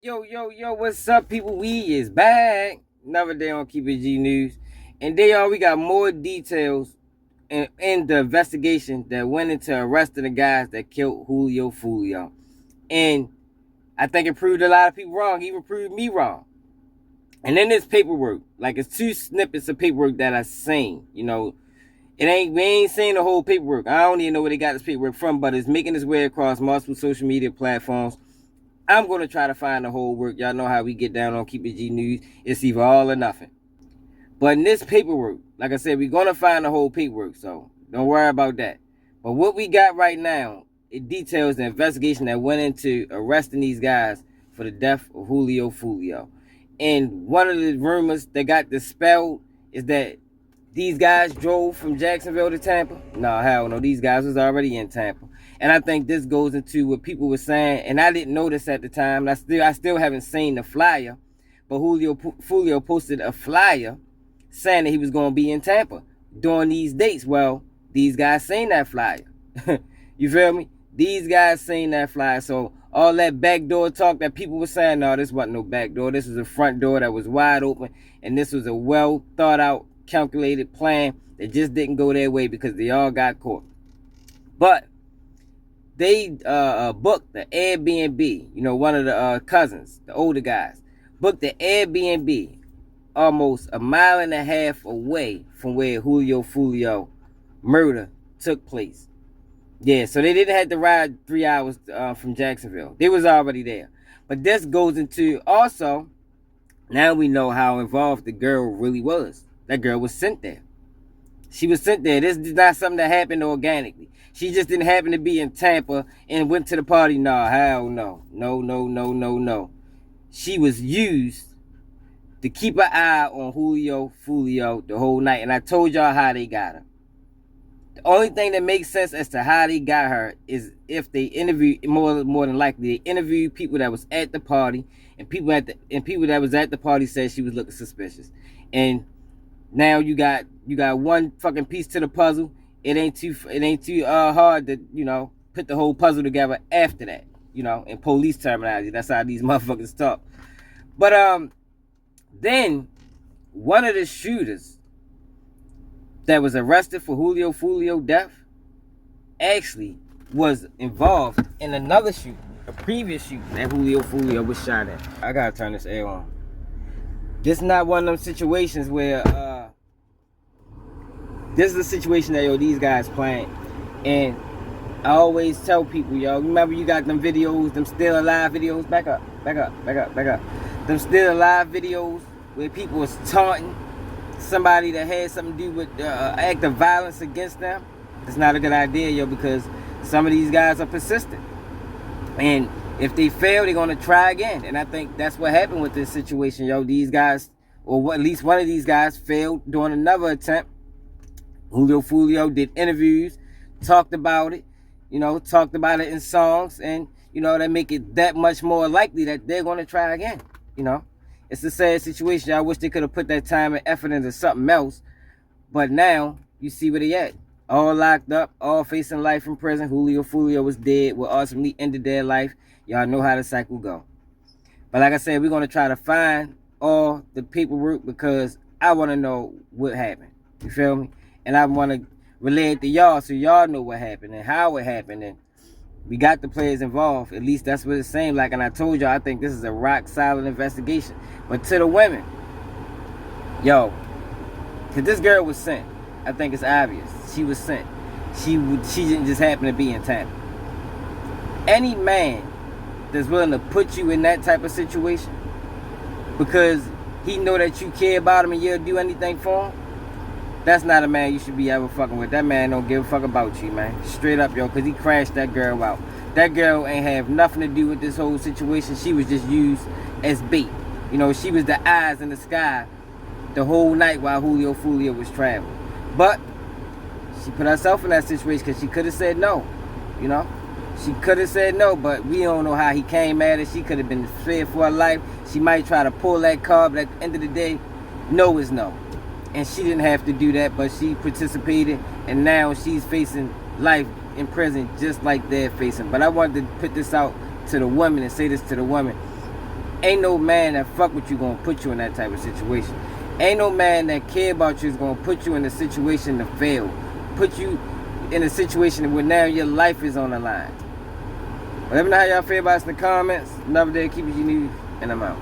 Yo, what's up, people? We is back. Another day on Keep It G News. And we got more details in the investigation that went into arresting the guys that killed Julio Foolio. And I think it proved a lot of people wrong, even proved me wrong. And then this paperwork, like it's two snippets of paperwork that I seen. We ain't seen the whole paperwork. I don't even know where they got this paperwork from, but it's making its way across multiple social media platforms. I'm going to try to find the whole work. Y'all know how we get down on Keep It G News. It's either all or nothing. But in this paperwork, like I said, we're going to find the whole paperwork, so don't worry about that. But what we got right now, it details the investigation that went into arresting these guys for the death of Julio Foolio. And one of the rumors that got dispelled is that these guys drove from Jacksonville to Tampa. No, hell no. These guys was already in Tampa. And I think this goes into what people were saying, and I didn't notice at the time. And I still haven't seen the flyer, but Julio Foolio posted a flyer saying that he was going to be in Tampa during these dates. Well, these guys seen that flyer. You feel me? These guys seen that flyer. So all that backdoor talk that people were saying, no, this wasn't no backdoor. This was a front door that was wide open, and this was a well thought out, calculated plan that just didn't go their way because they all got caught. But they booked the Airbnb. One of the cousins, the older guys, booked the Airbnb almost a mile and a half away from where Julio Foolio murder took place. Yeah, so they didn't have to ride 3 hours from Jacksonville. They was already there. But this goes into also, now we know how involved the girl really was. That girl was sent there. She was sent there. This is not something that happened organically. She just didn't happen to be in Tampa and went to the party. No, hell no. No. She was used to keep an eye on Julio Foolio the whole night. And I told y'all how they got her. The only thing that makes sense as to how they got her is if they interviewed, more than likely, they interviewed people that was at the party, and people that was at the party said she was looking suspicious. And now you got one fucking piece to the puzzle. It ain't too hard to put the whole puzzle together after that. In police terminology, that's how these motherfuckers talk. But then one of the shooters that was arrested for Julio Foolio death actually was involved in another shooting, a previous shooting that Julio Foolio was shot at. I gotta turn this air on. This is not one of them situations where this is a situation that these guys playing. And I always tell people, remember you got them videos, them still alive videos. Back up. Them still alive videos where people was taunting somebody that had something to do with act of violence against them. It's not a good idea, because some of these guys are persistent. And if they fail, they're going to try again. And I think that's what happened with this situation, These guys, or at least one of these guys, failed during another attempt. Julio Foolio did interviews, talked about it in songs, and, that make it that much more likely that they're going to try again, It's a sad situation. I wish they could have put that time and effort into something else. But now, you see where they at. All locked up, all facing life in prison. Julio Foolio was dead, what ultimately ended their life. Y'all know how the cycle go. But like I said, we're going to try to find all the paperwork because I want to know what happened. You feel me? And I want to relay it to y'all so y'all know what happened and how it happened. And we got the players involved. At least that's what it seemed like. And I told y'all, I think this is a rock solid investigation. But to the women, because this girl was sent. I think it's obvious. She was sent. She didn't just happen to be in Tampa. Any man that's willing to put you in that type of situation because he know that you care about him and you'll do anything for him, that's not a man you should be ever fucking with. That man don't give a fuck about you, man. Straight up, because he crashed that girl out. That girl ain't have nothing to do with this whole situation. She was just used as bait. She was the eyes in the sky the whole night while Julio Foolio was traveling. But she put herself in that situation because she could have said no. She could have said no, but we don't know how he came at her. She could have been feared for her life. She might try to pull that card, but at the end of the day, no is no. And she didn't have to do that, but she participated, and now she's facing life in prison just like they're facing. But I wanted to put this out to the women and say this to the women. Ain't no man that fuck with you gonna put you in that type of situation. Ain't no man that care about you is gonna put you in a situation to fail. Put you in a situation where now your life is on the line. Let me know how y'all feel about us in the comments. Another day, keep it G News, and I'm out.